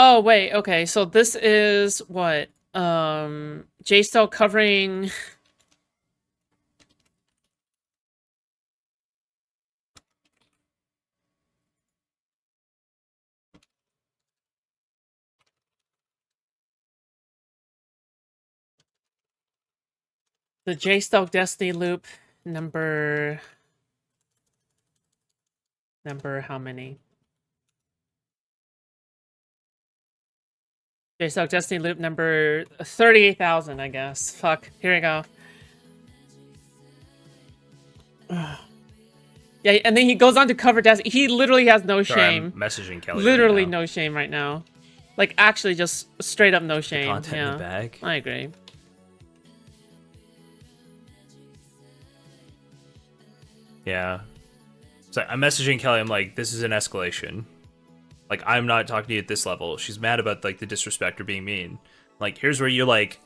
Oh, wait, okay, so this is what? Jstlk covering... The Jstlk Destiny loop number how many? Jstlk Destiny loop number 38,000, I guess. Fuck. Here we go. Yeah, and then he goes on to cover Destiny. He literally has no shame. I'm messaging Kelly. Literally right now. no shame right now. Like, actually just straight up no shame. The content yeah. in the bag. I agree. Yeah. So I'm messaging Kelly. I'm like, this is an escalation. Like, I'm not talking to you at this level. She's mad about, like, the disrespect or being mean. Like, here's where you're like,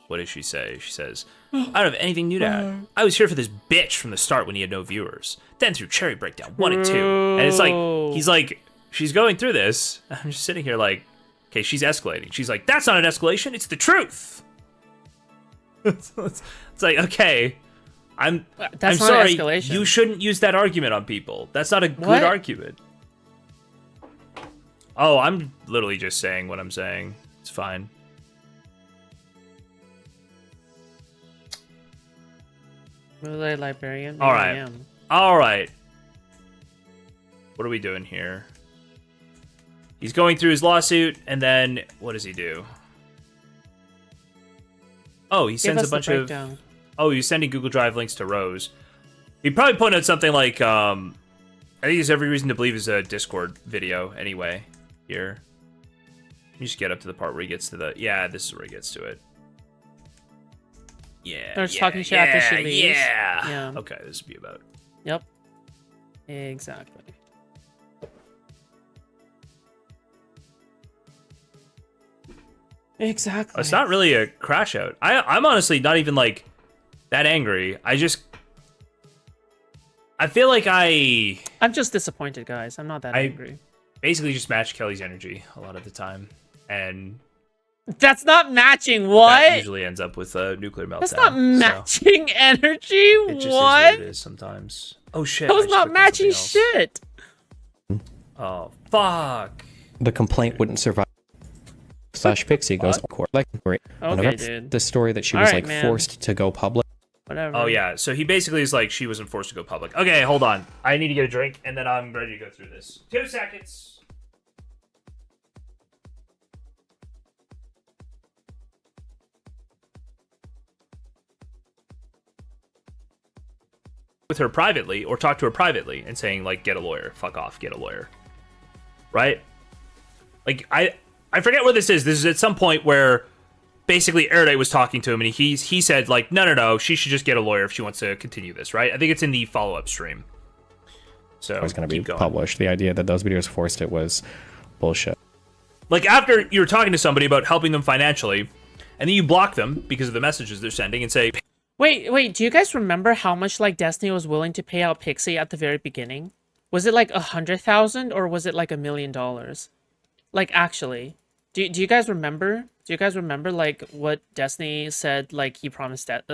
what does she say? She says, I don't have anything new to add. I was here for this bitch from the start when he had no viewers. Then through Cherry Breakdown 1 and 2. And it's like, he's like, she's going through this. I'm just sitting here like, okay, she's escalating. She's like, that's not an escalation. It's the truth. It's like, okay. I'm sorry. You shouldn't use that argument on people. That's not a good argument. Oh, I'm literally just saying what I'm saying. It's fine. Relay librarian. All right. All right. What are we doing here? He's going through his lawsuit, and then what does he do? Oh, he sends a bunch of... Oh, he's sending Google Drive links to Rose. He'd probably point out something like, I think there's every reason to believe it's a Discord video anyway. Here. You just get up to the part where he gets to the... Yeah, this is where he gets to it. Yeah, Starts talking shit after she leaves. Yeah. Okay, this would be about... Yep. Exactly. Exactly. It's not really a crash out. I'm honestly not even, like, that angry. I feel like I'm just disappointed, guys. I'm not that angry. Basically just match Kelly's energy a lot of the time. And... That's not matching, what? That usually ends up with a nuclear meltdown. That's not matching energy, it just what? Is what it is sometimes. Oh, shit. That was not matching shit. Oh, fuck. The complaint wouldn't survive. Slash Pixie goes court. Like, great. Okay, dude. The story that she was like forced to go public. Whatever. Oh, yeah. So he basically is like, she wasn't forced to go public. Okay, hold on. I need to get a drink, and then I'm ready to go through this. 2 seconds. With her privately, or talk to her privately, and saying, like, get a lawyer. Fuck off, get a lawyer. Right? Like, I forget where this is. This is at some point where basically Erday was talking to him, and he said, like, no, she should just get a lawyer if she wants to continue this, right? I think it's in the follow-up stream. So it was going to be published. The idea that those videos forced it was bullshit. Like, after you're talking to somebody about helping them financially, and then you block them because of the messages they're sending and say... Wait, do you guys remember how much, like, Destiny was willing to pay out Pixie at the very beginning? Was it, like, 100,000, or was it, like, $1 million? Like, actually. Do you guys remember? Do you guys remember, like, what Destiny said, like, he promised that,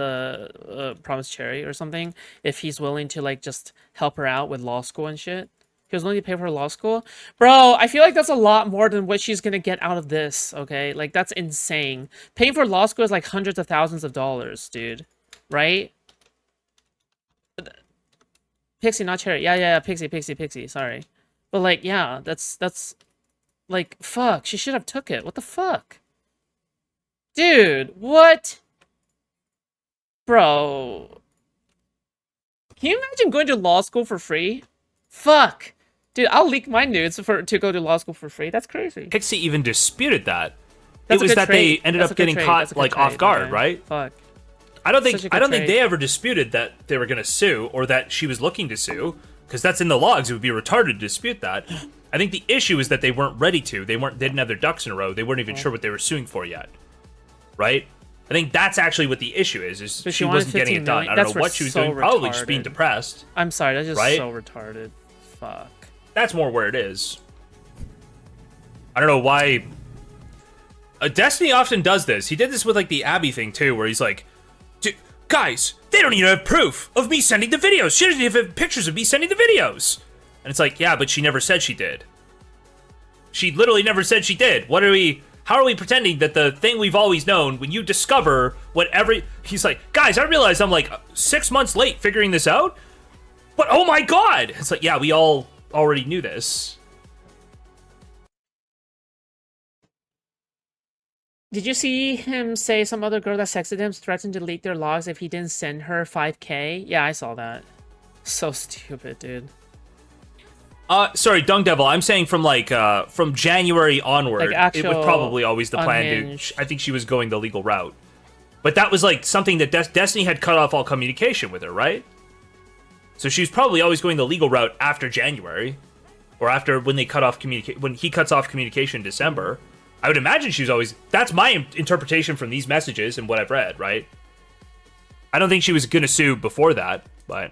promised Cherry or something? If he's willing to, like, just help her out with law school and shit? He was willing to pay for her law school? Bro, I feel like that's a lot more than what she's gonna get out of this, okay? Like, that's insane. Paying for law school is, like, hundreds of thousands of dollars, dude. Right? Pixie, not Cherry. Yeah, Pixie, sorry. But, like, yeah, that's... Like, fuck, she should have took it. What the fuck? Dude, what? Bro. Can you imagine going to law school for free? Fuck. Dude, I'll leak my nudes to go to law school for free. That's crazy. Pixie even disputed that. It was that they ended up getting caught, like, off guard, right? Fuck. I don't think they ever disputed that they were going to sue or that she was looking to sue, because that's in the logs. It would be retarded to dispute that. I think the issue is that they weren't ready to. They didn't have their ducks in a row. They weren't even sure what they were suing for yet. Right? I think that's actually what the issue is she wasn't getting it done. I don't know what she was doing. Probably just being depressed. I'm sorry, that's just so retarded. Fuck. That's more where it is. I don't know why Destiny often does this. He did this with like the Abby thing too, where he's like, guys, they don't even have proof of me sending the videos. She doesn't even have pictures of me sending the videos. And it's like, yeah, but she never said she did. She literally never said she did. How are we pretending that the thing we've always known, when you discover he's like, guys, I realized I'm like 6 months late figuring this out, but oh my god. It's like, yeah, we all already knew this. Did you see him say some other girl that sexted him threatened to delete their logs if he didn't send her 5K? Yeah, I saw that. So stupid, dude. Sorry, Dung Devil. I'm saying from like from January onward, like it was probably always the plan. I think she was going the legal route, but that was like something that Destiny had cut off all communication with her, right? So she was probably always going the legal route after January, or after when they cut off when he cuts off communication in December. I would imagine she was always. That's my interpretation from these messages and what I've read, right? I don't think she was gonna sue before that, but.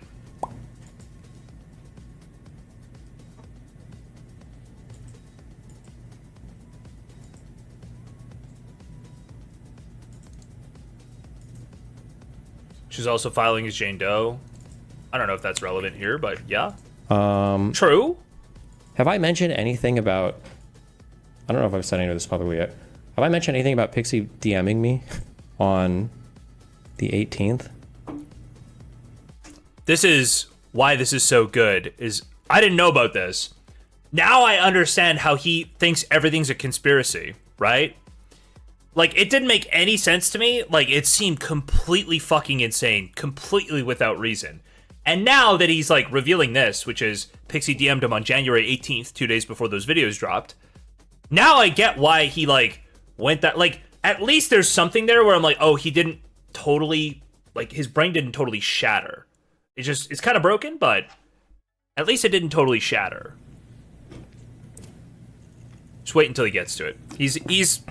She's also filing as Jane Doe. I don't know if that's relevant here, but yeah. True. Have I mentioned anything about... I don't know if I've said any of this publicly yet. Have I mentioned anything about Pixie DMing me on the 18th? This is why this is so good, is I didn't know about this. Now I understand how he thinks everything's a conspiracy, right? Like, it didn't make any sense to me. Like, it seemed completely fucking insane, completely without reason. And now that he's, like, revealing this, which is Pixie DM'd him on January 18th, 2 days before those videos dropped, now I get why he, like, went that... Like, at least there's something there where I'm like, oh, he didn't totally... Like, his brain didn't totally shatter. It's kind of broken, but at least it didn't totally shatter. Just wait until he gets to it. He's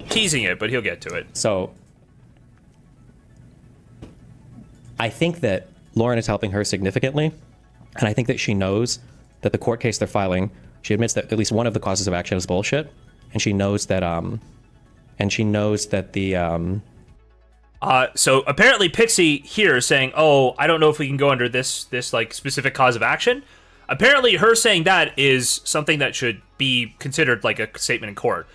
teasing it, but he'll get to it. So, I think that Lauren is helping her significantly, and I think that she knows that the court case they're filing, she admits that at least one of the causes of action is bullshit, and she knows that so apparently Pixie here is saying, oh, I don't know if we can go under this like specific cause of action. Apparently her saying that is something that should be considered like a statement in court.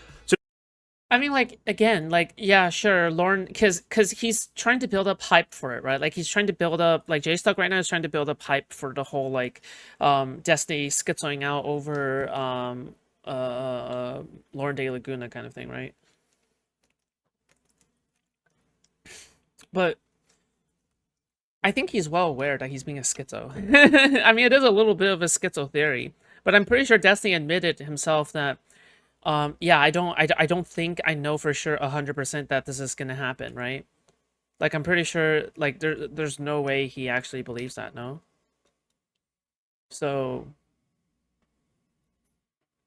I mean, like, again, like, yeah, sure, Lauren, because he's trying to build up hype for it, right? Like, he's trying to build up, like, Jstlk right now is trying to build up hype for the whole, like, Destiny schizoing out over Lauren de Laguna kind of thing, right? But I think he's well aware that he's being a schizo. I mean, it is a little bit of a schizo theory, but I'm pretty sure Destiny admitted himself that yeah, I don't think I know for sure 100% that this is gonna happen, right? Like, I'm pretty sure, like, there's no way he actually believes that, no? So,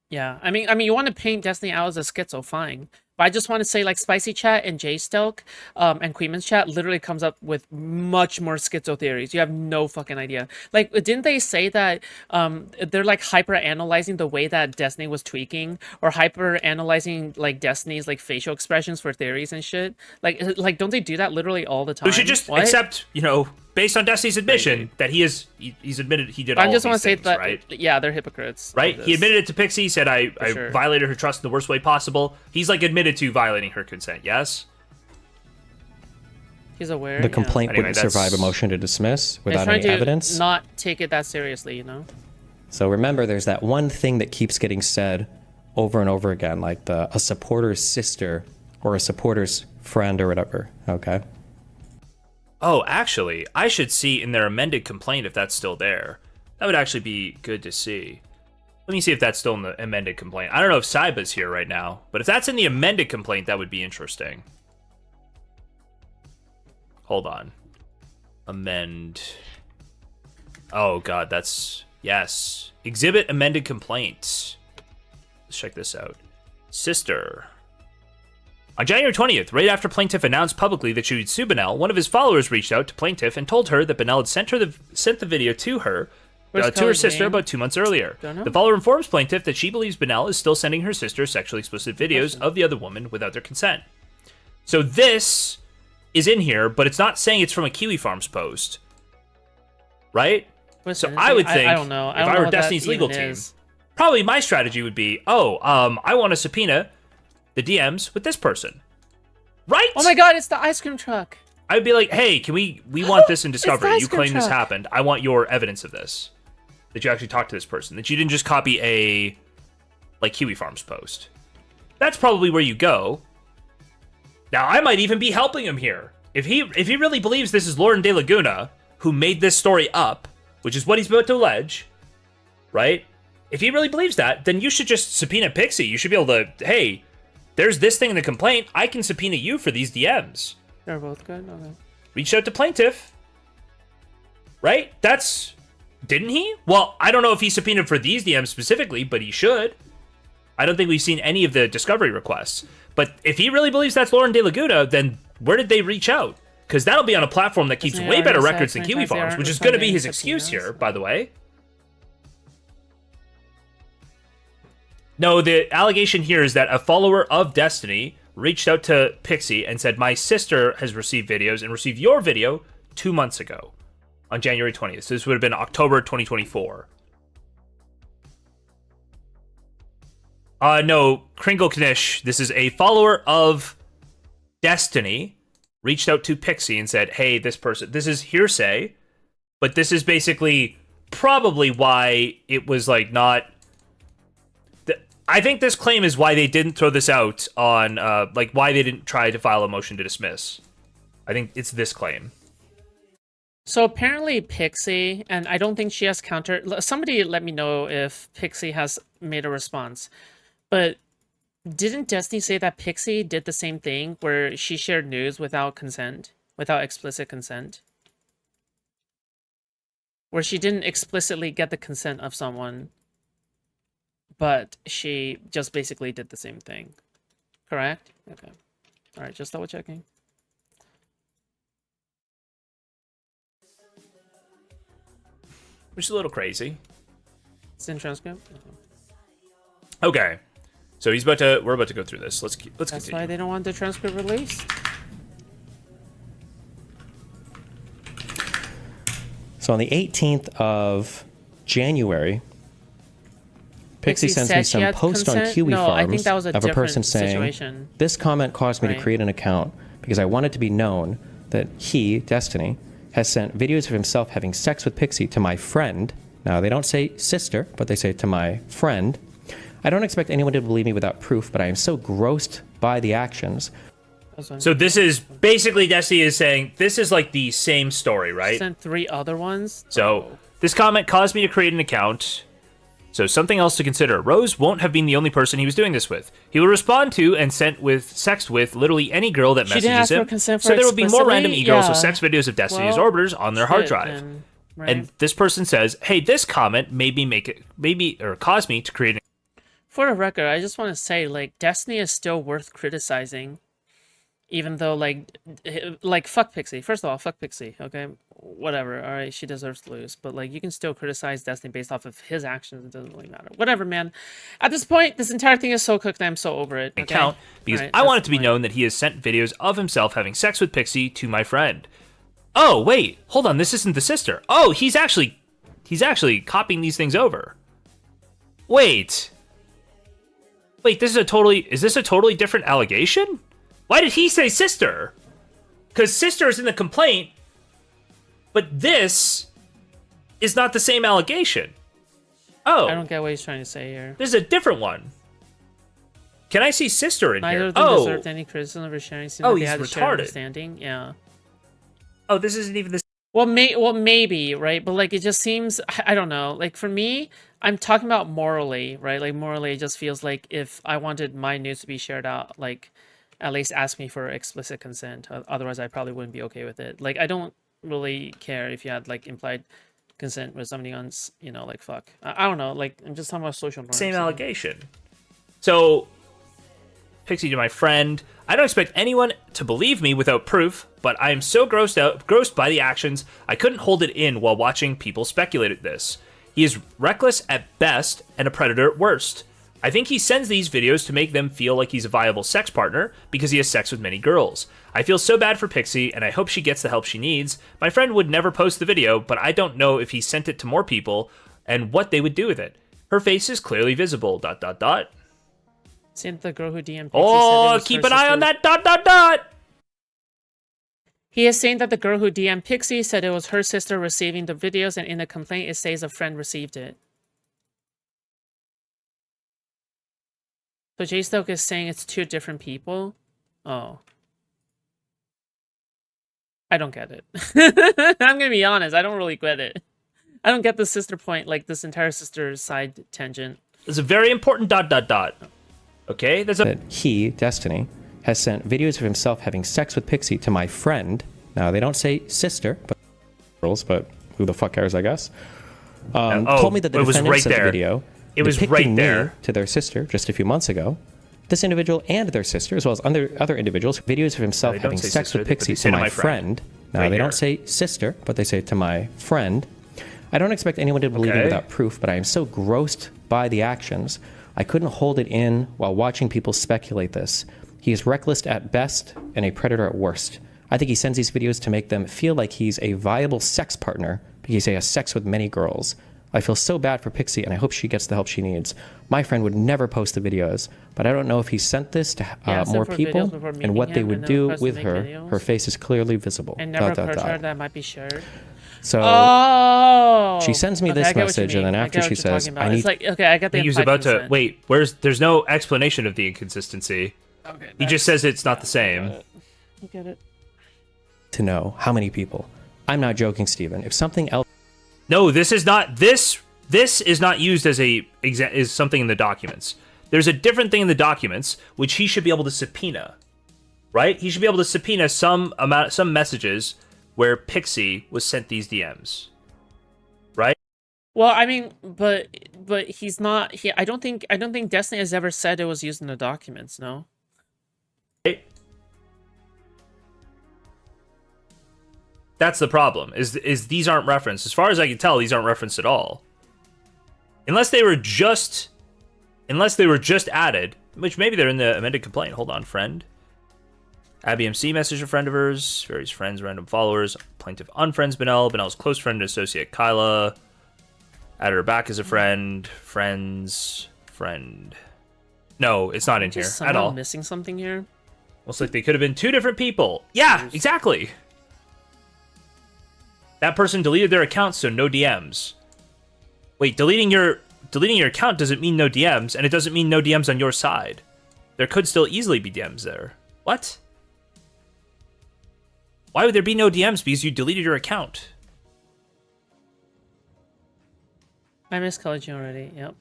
yeah, I mean, you want to paint Destiny out as a schizo, fine. But I just want to say, like, Spicy Chat and Jstlk and Queenman's Chat literally comes up with much more schizo theories. You have no fucking idea. Like, didn't they say that they're, like, hyper-analyzing the way that Destiny was tweaking? Or hyper-analyzing, like, Destiny's, like, facial expressions for theories and shit? Like don't they do that literally all the time? We should just accept, you know, based on Destiny's admission, that he's admitted he did all of these things, I just want to say that, right? Yeah, they're hypocrites. Right? He admitted it to Pixie, he said, I violated her trust in the worst way possible. He's, like, admitted to violating her consent, yes? He's aware. The complaint wouldn't survive a motion to dismiss without any evidence. Not take it that seriously, you know? So remember, there's that one thing that keeps getting said over and over again, like a supporter's sister or a supporter's friend or whatever, okay? Oh, actually, I should see in their amended complaint if that's still there. That would actually be good to see. Let me see if that's still in the amended complaint. I don't know if Saiba's here right now, but if that's in the amended complaint, that would be interesting. Hold on. Amend. Oh, God, that's... Yes. Exhibit amended complaint. Let's check this out. Sister. On January 20th, right after Plaintiff announced publicly that she would sue Benel, one of his followers reached out to Plaintiff and told her that Benel had sent the video to her Where's to her Kelly's sister name? about 2 months earlier. Don't know. The follower informs plaintiff that she believes Benel is still sending her sister sexually explicit videos of the other woman without their consent. So this is in here, but it's not saying it's from a Kiwi Farms post, right? Listen, So I would think, I don't know. if don't I know were what that Destiny's legal even team, is. probably my strategy would be, I want to subpoena the DMs with this person, right? Oh my god, it's the ice cream truck. I'd be like, hey, we want this in It's the discovery. ice You cream claim this truck. happened. I want your evidence of this. That you actually talked to this person. That you didn't just copy a like Kiwi Farms post. That's probably where you go. Now I might even be helping him here. If he really believes this is Lauren De Laguna who made this story up, which is what he's about to allege, right? If he really believes that, then you should just subpoena Pixie. You should be able to, hey, there's this thing in the complaint. I can subpoena you for these DMs. They're both good. Okay. Reached out to plaintiff, right? Didn't he? Well, I don't know if he subpoenaed for these DMs specifically, but he should. I don't think we've seen any of the discovery requests. But if he really believes that's Lauren De Laguna, then where did they reach out? Because that'll be on a platform that keeps Doesn't way he better already records say than Kiwi 25 they Farms, aren't which is going to be responding his to excuse subpoenas? here, by the way. No, the allegation here is that a follower of Destiny reached out to Pixie and said, my sister has received videos and received your video 2 months ago on January 20th. So this would have been October 2024. No, Kringle Knish, this is a follower of Destiny, reached out to Pixie and said, hey, this is hearsay, but this is basically probably why it was like not... I think this claim is why they didn't throw this out on, why they didn't try to file a motion to dismiss. I think it's this claim. So apparently Pixie, and I don't think she has counter... Somebody let me know if Pixie has made a response. But didn't Destiny say that Pixie did the same thing where she shared news without consent? Without explicit consent? Where she didn't explicitly get the consent of someone, but she just basically did the same thing. Correct? Okay. Alright, just double checking. Which is a little crazy. It's in transcript? Okay. So we're about to go through this. Let's That's continue. why they don't want the transcript released. So on the 18th of January, Pixie sends said me she some had post on consent? Kiwi No, I Farms think that was a of a different person saying, situation. this comment caused me Right. to create an account because I wanted to be known that he, Destiny, has sent videos of himself having sex with Pixie to my friend. Now, they don't say sister, but they say to my friend. I don't expect anyone to believe me without proof, but I am so grossed by the actions. So this is basically Destiny is saying this is like the same story, right? Sent 3 other ones. So this comment caused me to create an account. So something else to consider. Rose won't have been the only person he was doing this with. He will respond to and sext with literally any girl that She didn't messages ask for him. consent for So there will be more explicitly? random e-girls with Yeah. sex videos of Destiny's Well, orbiters on their hard shit, drive. then, right. And this person says, "Hey, this comment made me cause me to create an For the record, I just want to say, like, Destiny is still worth criticizing, even though, like, fuck Pixie. First of all, fuck Pixie, okay? Whatever, all right, she deserves to lose. But, like, you can still criticize Destiny based off of his actions. It doesn't really matter. Whatever, man. At this point, this entire thing is so cooked, I'm so over it, okay? account because Alright, I that's want it to be fine. known that he has sent videos of himself having sex with Pixie to my friend." Oh, wait, hold on, this isn't the sister. Oh, he's actually copying these things over. Wait, is this a totally different allegation? Why did he say sister? Because sister is in the complaint, but this is not the same allegation. Oh, I don't get what he's trying to say here. this is a different one. Can I see sister in Neither here? of them Oh, deserved any criticism for sharing. Seemed Oh, like they he's had a shared retarded. understanding. Yeah. oh, this isn't even the Well, maybe, right? But, like, it just seems, I don't know. Like, for me, I'm talking about morally, right? Like, morally, it just feels like if I wanted my news to be shared out, like, at least ask me for explicit consent. Otherwise, I probably wouldn't be okay with it. Like, I don't really care if you had, like, implied consent with somebody on, like, fuck. I don't know. Like, I'm just talking about social norms. same allegation. So, Pixie to my friend, I don't expect anyone to believe me without proof, but I am so grossed by the actions, I couldn't hold it in while watching people speculate at this. He is reckless at best and a predator at worst. I think he sends these videos to make them feel like he's a viable sex partner because he has sex with many girls. I feel so bad for Pixie, and I hope she gets the help she needs. My friend would never post the video, but I don't know if he sent it to more people and what they would do with it. Her face is clearly visible, ... Seen the girl who DM Pixie Oh, keep an eye on that ... He is saying that the girl who DM Pixie said it was her sister receiving the videos, and in the complaint it says a friend received it. So Jstlk is saying it's two different people? Oh. I don't get it. I'm gonna be honest, I don't really get it. I don't get the sister point, like this entire sister side tangent. It's a very important ... Okay, there's a... That he, Destiny, has sent videos of himself having sex with Pixie to my friend. Now, they don't say sister, but girls, but who the fuck cares, I guess. Told me that the defendants of the video depicting me to their sister just a few months ago. This individual and their sister, as well as other individuals, videos of himself having sex with Pixie to my friend. Now, they don't say sister, but they say to my friend. I don't expect anyone to believe me without proof, but I am so grossed by the actions, I couldn't hold it in while watching people speculate this. He is reckless at best and a predator at worst. I think he sends these videos to make them feel like he's a viable sex partner because he has sex with many girls. I feel so bad for Pixie, and I hope she gets the help she needs. My friend would never post the videos, but I don't know if he sent this to more people and what they would do with her. Videos. Her face is clearly visible. And never approach her, that might be shared. So she sends me this message, and then after she says, "I need." It's like, okay, I got the. He was about to wait. There's no explanation of the inconsistency. Okay, he just says it's not the same. I get it. To know how many people. I'm not joking, Steven. If something else. No, this is not. This is not used as is something in the documents. There's a different thing in the documents which he should be able to subpoena, right? He should be able to subpoena some messages where Pixie was sent these DMs, right? Well, I mean, but he's not. I don't think Destiny has ever said it was used in the documents. No. Right? That's the problem. Is these aren't referenced. As far as I can tell, these aren't referenced at all. Unless they were just added, which maybe they're in the amended complaint. Hold on, friend. Abby MC messaged a friend of hers, various friends, random followers. Plaintiff unfriends Benel. Benel's close friend and associate Kyla. Added her back as a friend. Friends. Friend. No, it's not in here at all. Missing something here? Looks like they could have been two different people. Yeah, exactly. That person deleted their account, so no DMs. Wait, deleting your account doesn't mean no DMs, and it doesn't mean no DMs on your side. There could still easily be DMs there. What? Why would there be no DMs? Because you deleted your account. I miscalled you already, yep.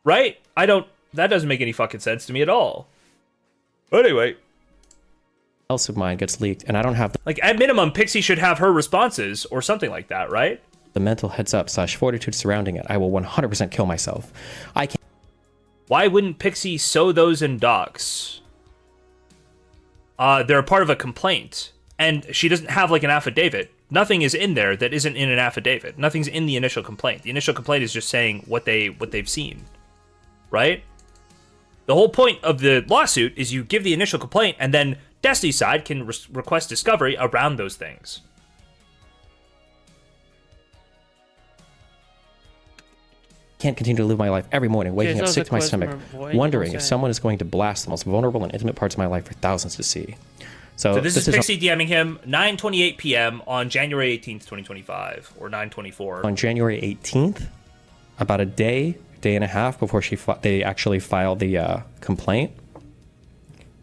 Right? That doesn't make any fucking sense to me at all. But anyway. Else of mine gets leaked, and I don't have the, like, at minimum, Pixie should have her responses or something like that, right? The mental heads up / fortitude surrounding it. I will 100% kill myself. I can't. Why wouldn't Pixie sow those in docs? They're a part of a complaint, and she doesn't have like an affidavit. Nothing is in there that isn't in an affidavit. Nothing's in the initial complaint. The initial complaint is just saying what they've seen, right? The whole point of the lawsuit is you give the initial complaint, and then Destiny's side can request discovery around those things. Can't continue to live my life every morning, waking up sick to my stomach, wondering if someone is going to blast the most vulnerable and intimate parts of my life for thousands to see. So this is Pixie DMing him 9:28 p.m. on January 18th, 2025, or 9:24. On January 18th, about a day and a half before they actually filed the complaint.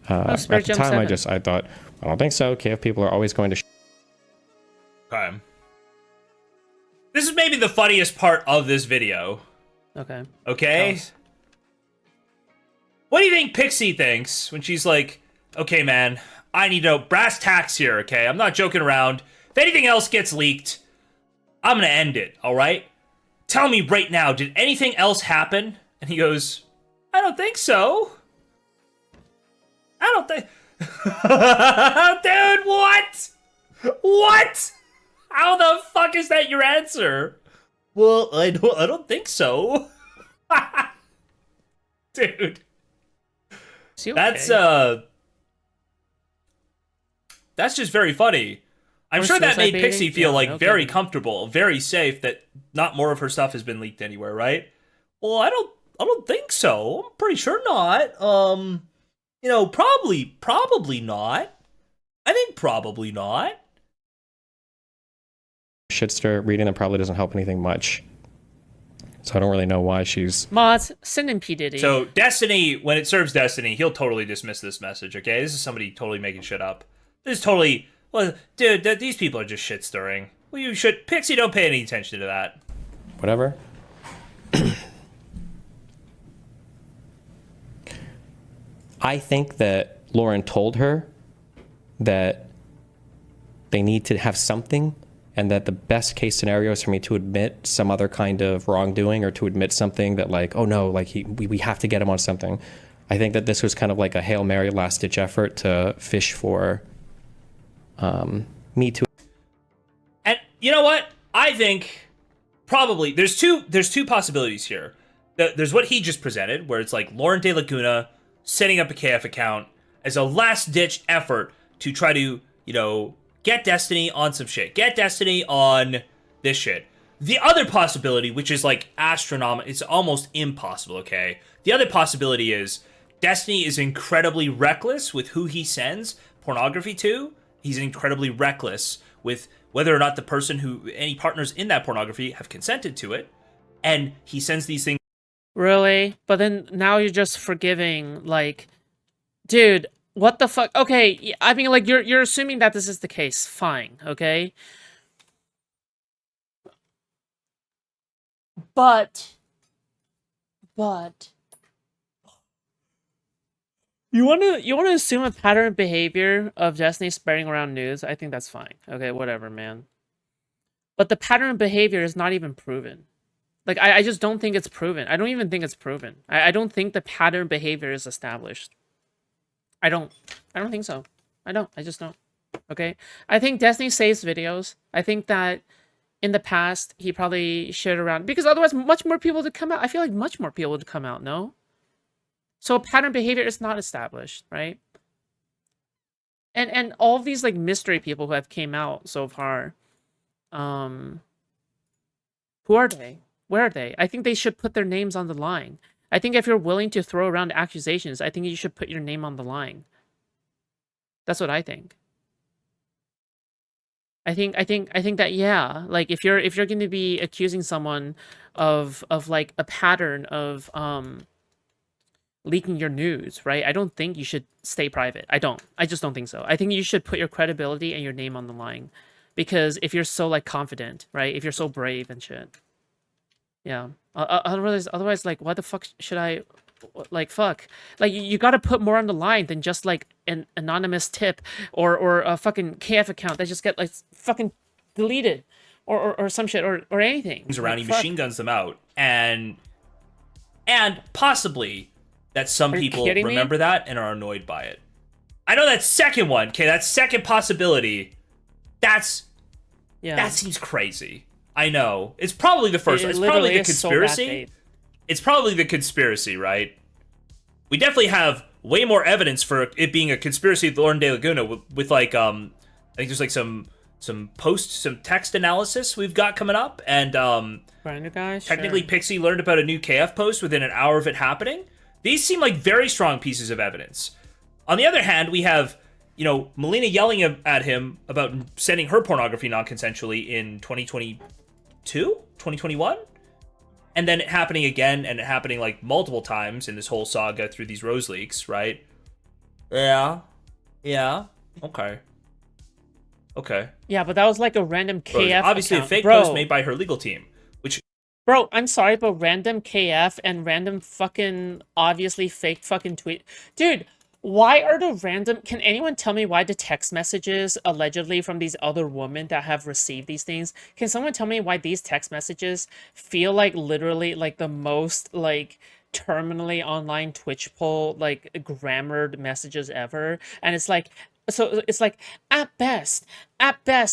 At the time, I thought, I don't think so. KF people are always going to. Okay. This is maybe the funniest part of this video. Okay. Okay? What do you think Pixie thinks when she's like, okay, man, I need to know brass tacks here, okay? I'm not joking around. If anything else gets leaked, I'm gonna end it, all right? Tell me right now, did anything else happen? And he goes, I don't think so. I don't think... Dude, what? What? How the fuck is that your answer? Well, I don't think so. Dude. Is he That's okay? that's just very funny. I'm Or sure that suicide made baiting? Pixie feel Yeah, like no very kidding. comfortable, very safe that not more of her stuff has been leaked anywhere, right? Well, I don't think so. I'm pretty sure not. Probably not. I think probably not. Shitster reading them probably doesn't help anything much. So I don't really know why she's. Mods, send in P. Diddy. So Destiny, when it serves Destiny, he'll totally dismiss this message. Okay, this is somebody totally making shit up. This is totally well, dude. These people are just shit stirring. Well, you should Pixie. Don't pay any attention to that. Whatever. I think that Lauren told her that they need to have something, and that the best case scenario is for me to admit some other kind of wrongdoing, or to admit something that, like, oh no, like we have to get him on something. I think that this was kind of like a Hail Mary last ditch effort to fish for me to. And you know what? I think probably there's two possibilities here. There's what he just presented, where it's like Lauren De Laguna setting up a KF account as a last ditch effort to try to, get Destiny on some shit. Get Destiny on this shit. The other possibility, which is like astronomical, it's almost impossible, okay? The other possibility is Destiny is incredibly reckless with who he sends pornography to. He's incredibly reckless with whether or not the person any partners in that pornography have consented to it. And he sends these things. Really? But then now you're just forgiving, like, dude, what the fuck? Okay, I mean, like, you're assuming that this is the case. Fine, okay? But you wanna assume a pattern of behavior of Destiny spreading around news? I think that's fine. Okay, whatever, man. But the pattern of behavior is not even proven. Like, I just don't think it's proven. I don't even think it's proven. I don't think the pattern behavior is established. I don't think so. I just don't. Okay? I think Destiny saves videos. I think that in the past, he probably shared around, because otherwise much more people would come out. I feel like much more people would come out, no? So pattern behavior is not established, right? And all of these, like, mystery people who have came out so far, who are they? Where are they? I think they should put their names on the line. I think if you're willing to throw around accusations, I think you should put your name on the line. That's what I think. I think that, yeah, like, if you're going to be accusing someone of like a pattern of leaking your news, right? I don't think you should stay private. I just don't think so. I think you should put your credibility and your name on the line, because if you're so, like, confident, right? If you're so brave and shit. Yeah. Otherwise, like, why the fuck should I, like, fuck? Like, you gotta put more on the line than just, like, an anonymous tip or a fucking KF account that just get, like, fucking deleted or some shit or anything. Around, Like, he fuck. machine guns them out, and possibly that some Are you people kidding me? remember that and are annoyed by it. I know that second one, okay, that second possibility, that seems crazy. I know. It's probably the first one. It's probably the conspiracy. It's probably the conspiracy, right? We definitely have way more evidence for it being a conspiracy with Lauren De Laguna with like I think there's like some text analysis we've got coming up, and Brand new guys. technically Sure. Pixie learned about a new KF post within an hour of it happening. These seem like very strong pieces of evidence. On the other hand, we have, Melina yelling at him about sending her pornography non-consensually in 2022, 2021, and then it happening again, and it happening like multiple times in this whole saga through these Rose leaks, right? Yeah. Okay. Yeah, but that was like a random KF Obviously account. a fake Bro. post made by her legal team, which... Bro, I'm sorry, but random KF and random fucking obviously fake fucking tweet. Dude, why are the random... Can anyone tell me why the text messages allegedly from these other women that have received these things? Can someone tell me why these text messages feel like literally like the most like terminally online Twitch poll like grammared messages ever? And it's like So it's like, at best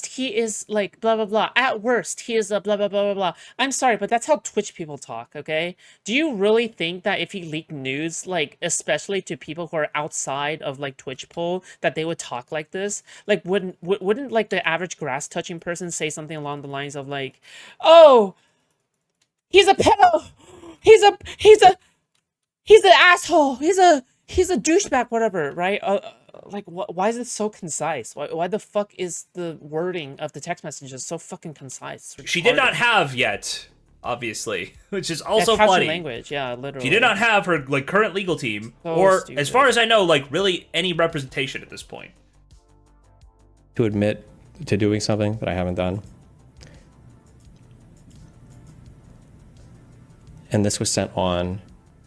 he is like blah blah blah, at worst he is a blah blah blah blah blah. I'm sorry, but that's how Twitch people talk. Okay, do you really think that if he leaked news, like especially to people who are outside of like Twitch poll, that they would talk like this? Like wouldn't like the average grass touching person say something along the lines of like, oh, he's a pedo, he's an asshole, he's a douchebag, whatever, right? Like, why is it so concise? Why the fuck is the wording of the text messages so fucking concise? She did not have yet, obviously, which is Yeah, also caption funny. language, yeah, literally. She did not have her like current legal team, So or stupid. as far as I know, like really any representation at this point. To admit to doing something that I haven't done. And this was sent on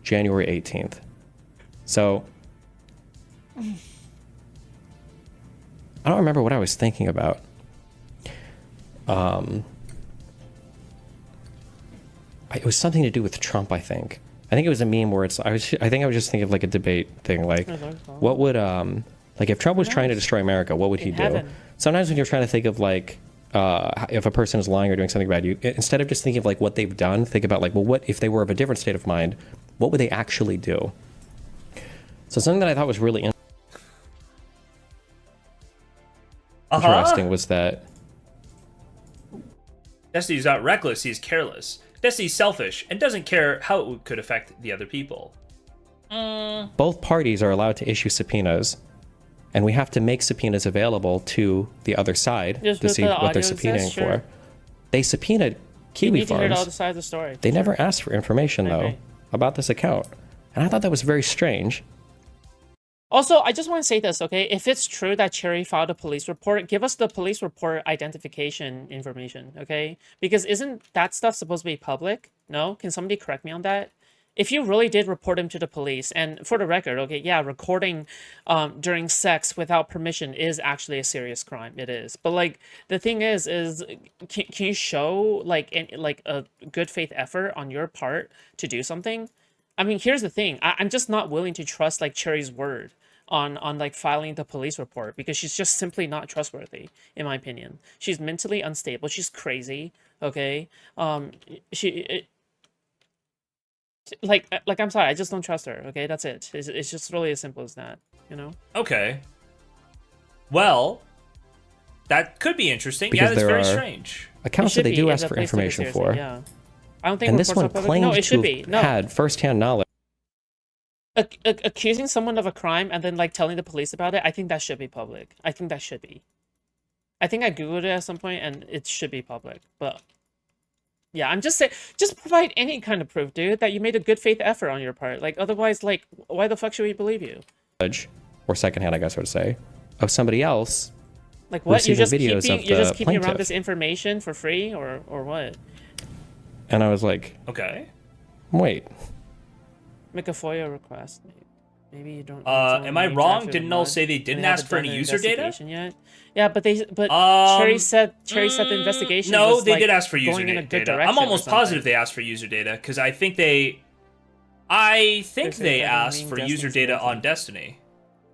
January 18th. So I don't remember what I was thinking about. It was something to do with Trump, I think. I think it was a meme where I think I was just thinking of like a debate thing, like what would like if Trump was trying to destroy America, what would he do? heaven. Sometimes when you're trying to think of like if a person is lying or doing something bad, you instead of just thinking of like what they've done, think about like, well, what if they were of a different state of mind? What would they actually do? So something that I thought was really interesting was that Destiny's not reckless, he's careless. Destiny's selfish and doesn't care how it could affect the other people. both parties are allowed to issue subpoenas, and we have to make subpoenas available to the other side Just to with see the what they're audio subpoenaing exists, sure. for. They subpoenaed You Kiwi need to hear all the Farms. sides of the story. They never asked for information, I though, agree. about this account. And I thought that was very strange. Also, I just want to say this, okay? If it's true that Cherry filed a police report, give us the police report identification information, okay? Because isn't that stuff supposed to be public? No? Can somebody correct me on that? If you really did report him to the police, and for the record, okay, yeah, recording during sex without permission is actually a serious crime. It is. But, like, the thing is can you show, like, a good faith effort on your part to do something? I mean, here's the thing. I'm just not willing to trust, like, Cherry's word on like filing the police report because she's just simply not trustworthy, in my opinion. She's mentally unstable. She's crazy. Okay. Like I'm sorry, I just don't trust her. Okay, that's it. It's just really as simple as that. You know. Okay. Well, that could be interesting. Because yeah, that's there very are strange. Accounts that they do ask for information for. Yeah. I don't think. And this reports one are public. claimed No, it to should have be. No. had firsthand knowledge. Accusing someone of a crime and then like telling the police about it, I think that should be public. I think that should be. I think I googled it at some point and it should be public. But yeah, I'm just saying, just provide any kind of proof, dude, that you made a good faith effort on your part. Like otherwise, like why the fuck should we believe you? Or secondhand, I guess I would say, of somebody else. Like what? You're receiving just videos keeping of you're just the keeping around plaintiff. this information for free or what? And I was like, Okay. wait. Make a FOIA request. Maybe you don't. Am I wrong? Didn't Null say they didn't ask for any user data? Yet? Yeah, but Cherry said the investigation. No, was, they like, did ask for user going in a good data. direction I'm almost or something. positive they asked for user data because I think they asked for user Destiny's data data. on Destiny,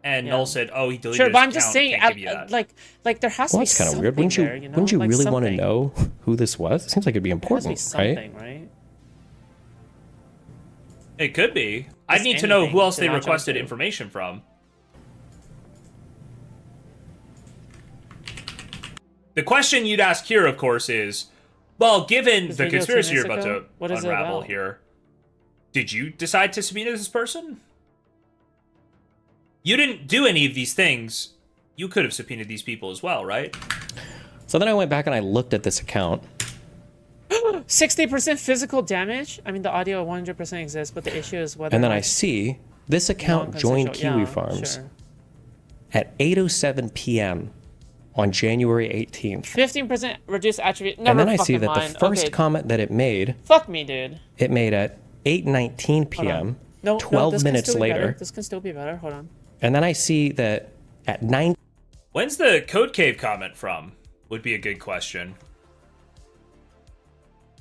and Yeah. Null said, "Oh, he deleted Sure, his but I'm just account. saying, Can't give you that." like there has Well, to be that's kind of something weird. Wouldn't you, there, you know? wouldn't you Like, really want to something. know who this was? It seems like it'd be There has to be important, right? something, right? It could be. I Just need to know who anything else to they latch requested onto. information from. The question you'd ask here, of course, is, well, given This the video 2 conspiracy you're minutes about ago? to What is it unravel about? here, did you decide to subpoena this person? You didn't do any of these things. You could have subpoenaed these people as well, right? So then I went back and I looked at this account. 60% physical damage. I mean, the audio 100% exists, but the issue is whether. And then I like, see this account joined non-consensual- Kiwi yeah, Farms sure. at 8:07 p.m. on January 18th. 15% reduced attribute. Never And then I see fucking that mind. the first Okay, comment that it made, fuck me, dude. it made at 8:19 Hold on. p.m. No, 12 this can minutes still be better. later. This can still be better. Hold on. And then I see that at 9 When's the Code Cave comment from? Would be a good question.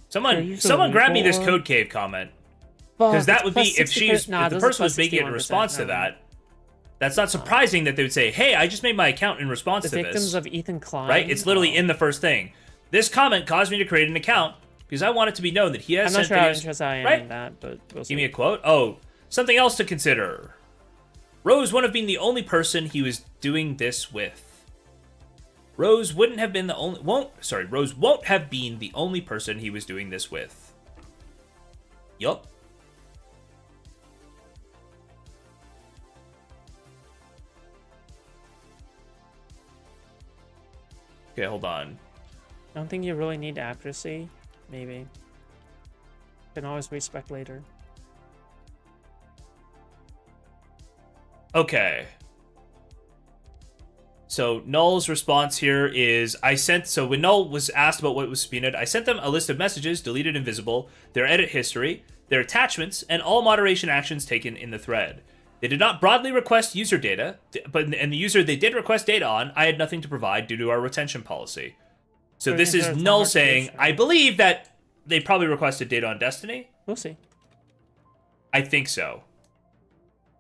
Someone grab me this Code Cave comment. Because that would be, if the person was making a response to that, That's not surprising that they would say, hey, I just made my account in response The to victims this. of Ethan Klein. Right? It's literally in the first thing. This comment caused me to create an account because I want it to be known that he has I'm not sent sure how videos. interested I am Right? in that, but we'll see. Give me a quote. Oh, something else to consider. Rose wouldn't have been the only person he was doing this with. Rose wouldn't have been the only Rose won't have been the only person he was doing this with. Yup. Okay, hold on. I don't think you really need accuracy. Maybe. Can always respec later. Okay. So Null's response here is, so when Null was asked about what was subpoenaed, I sent them a list of messages, deleted and visible, their edit history, their attachments, and all moderation actions taken in the thread. They did not broadly request user data, and the user they did request data on, I had nothing to provide due to our retention policy. So this is Null saying, I believe that they probably requested data on Destiny. We'll see. I think so.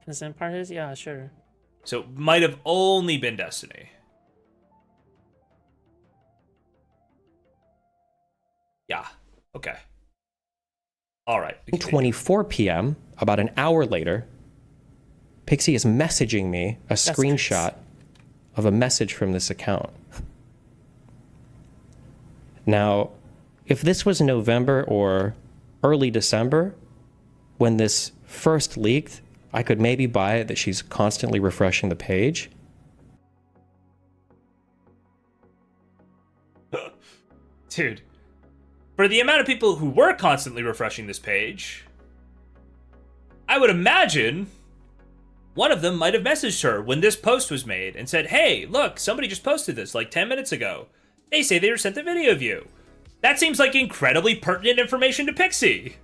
Consent part is? Yeah, sure. So it might have only been Destiny. Yeah. Okay. All right. 24 p.m., about an hour later, Pixie is messaging me a screenshot of a message from this account. Now, if this was November or early December, when this first leaked, I could maybe buy it that she's constantly refreshing the page. Dude, for the amount of people who were constantly refreshing this page, I would imagine one of them might have messaged her when this post was made and said, hey, look, somebody just posted this like 10 minutes ago. They say they were sent a video of you. That seems like incredibly pertinent information to Pixie.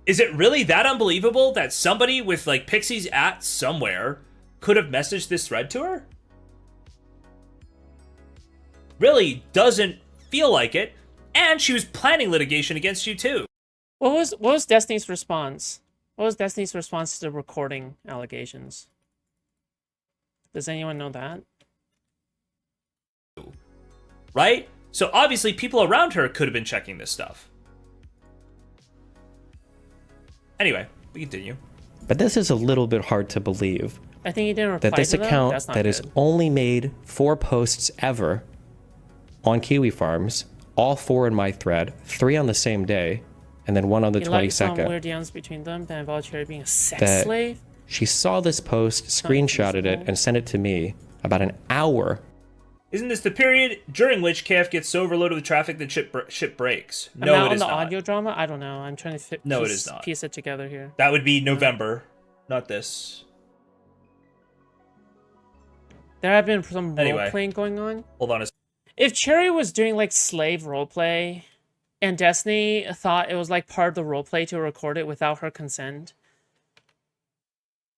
Is it really that unbelievable that somebody with like Pixie's @ somewhere could have messaged this thread to her? Really doesn't feel like it. And she was planning litigation against you too. What was Destiny's response? What was Destiny's response to the recording allegations? Does anyone know that? Right? So obviously people around her could have been checking this stuff. Anyway, we continue. But this is a little bit hard to believe. I think he didn't reply that this to them? account That's not that has good. only made 4 posts ever on Kiwi Farms, all 4 in my thread, 3 on the same day, and then 1 on the He liked some 22nd. weird DMs between them, then involved Cherry being a sex That- slave. She saw this post, screenshotted it, and sent it to me about an hour. Isn't this the period during which KF gets so overloaded with traffic that ship breaks? I'm No, not it on is the not. audio drama. I don't know. I'm trying to No, it is not. piece it together here. That would be November, not this. There have been some Anyway. role playing going on. Hold on a If Cherry was doing like slave roleplay, and Destiny thought it was like part of the roleplay to record it without her consent,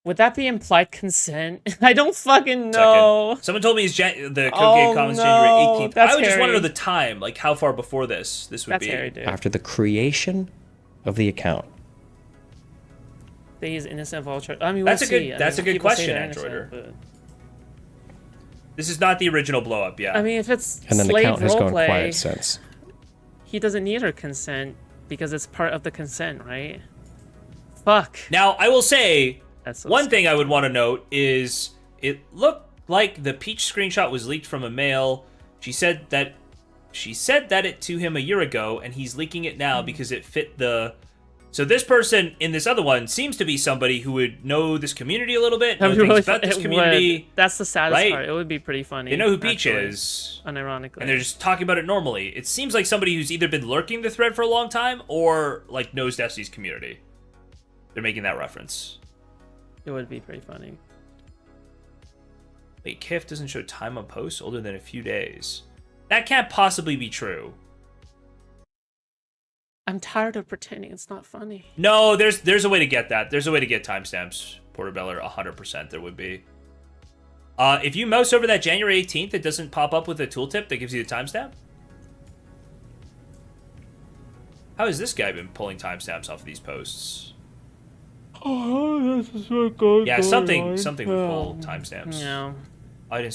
would that be implied consent? I don't fucking know. second. Someone told me the code Oh, game comments no. January 18th. That's I would just want to know hairy. the time, like how far before this would That's be. Harry, dude. After the creation of the account. That he's innocent of all charges. I mean, That's we'll a good- see. I that's mean, a good people say question, they're innocent, Androider. but- This is not the original blow up, yeah. I mean, if it's And then the slave account has gone roleplay, quiet since. he doesn't need her consent because it's part of the consent, right? Fuck. Now, I will say, That's so one thing I would want to note is it looked like the Peach screenshot was leaked from a mail. She said that it to him a year ago, and he's leaking it now because it fit the... So this person in this other one seems to be somebody who would know this community a little bit, know That'd be things really about fun. this It community. would. That's the saddest right? part. It would be pretty funny. They know who Peach actually, is, unironically. and they're just talking about it normally. It seems like somebody who's either been lurking the thread for a long time or like knows Destiny's community. They're making that reference. It would be pretty funny. Wait, KF doesn't show time on posts older than a few days. That can't possibly be true. I'm tired of pretending it's not funny. No, there's a way to get that. There's a way to get timestamps. Portobello, 100% there would be. If you mouse over that January 18th, it doesn't pop up with a tooltip that gives you the timestamp? How has this guy been pulling timestamps off of these posts? Oh, this is so good. Yeah, something with pull timestamps. Yeah.